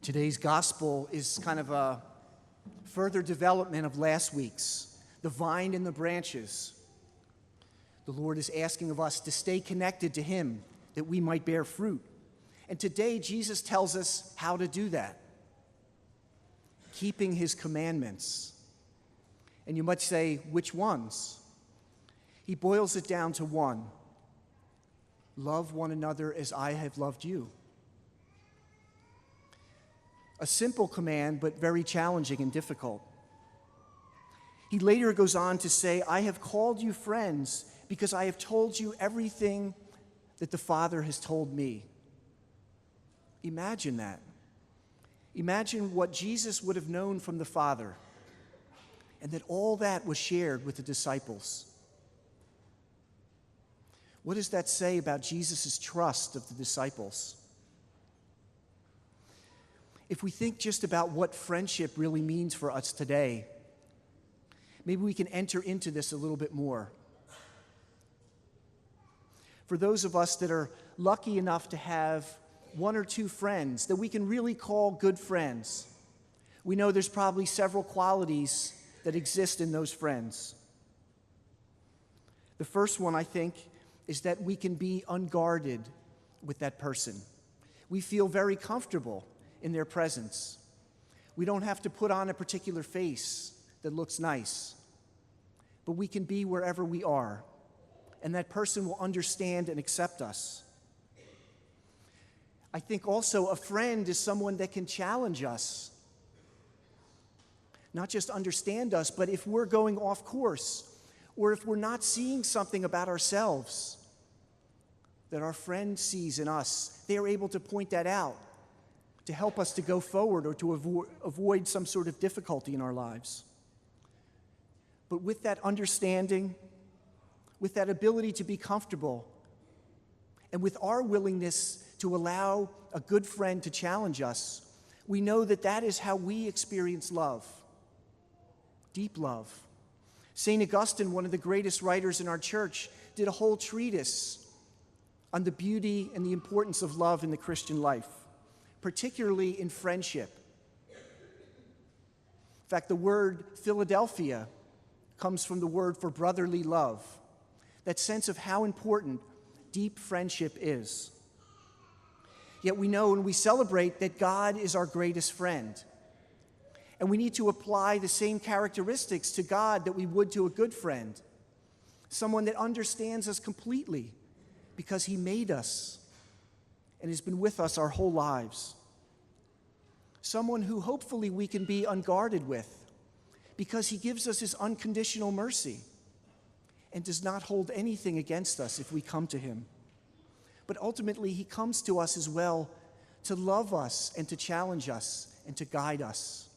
Today's gospel is kind of a further development of last week's, the vine and the branches. The Lord is asking of us to stay connected to Him that we might bear fruit. And today, Jesus tells us how to do that. Keeping His commandments. And you might say, which ones? He boils it down to one. Love one another as I have loved you. A simple command, but very challenging and difficult. He later goes on to say, I have called you friends because I have told you everything that the Father has told me. Imagine that. Imagine what Jesus would have known from the Father, and that all that was shared with the disciples. What does that say about Jesus' trust of the disciples? If we think just about what friendship really means for us today, maybe we can enter into this a little bit more. For those of us that are lucky enough to have one or two friends that we can really call good friends, we know there's probably several qualities that exist in those friends. The first one, I think, is that we can be unguarded with that person. We feel very comfortable in their presence. We don't have to put on a particular face that looks nice, but we can be wherever we are, and that person will understand and accept us. I think also a friend is someone that can challenge us. Not just understand us, but if we're going off course, or if we're not seeing something about ourselves that our friend sees in us, they are able to point that out to help us to go forward or to avoid some sort of difficulty in our lives. But with that understanding, with that ability to be comfortable, and with our willingness to allow a good friend to challenge us, we know that that is how we experience love, deep love. St. Augustine, one of the greatest writers in our church, did a whole treatise on the beauty and the importance of love in the Christian life, particularly in friendship. In fact, the word Philadelphia comes from the word for brotherly love, that sense of how important deep friendship is. Yet we know and we celebrate that God is our greatest friend. And we need to apply the same characteristics to God that we would to a good friend, someone that understands us completely because He made us and has been with us our whole lives. Someone who hopefully we can be unguarded with because He gives us His unconditional mercy and does not hold anything against us if we come to Him. But ultimately, He comes to us as well to love us and to challenge us and to guide us.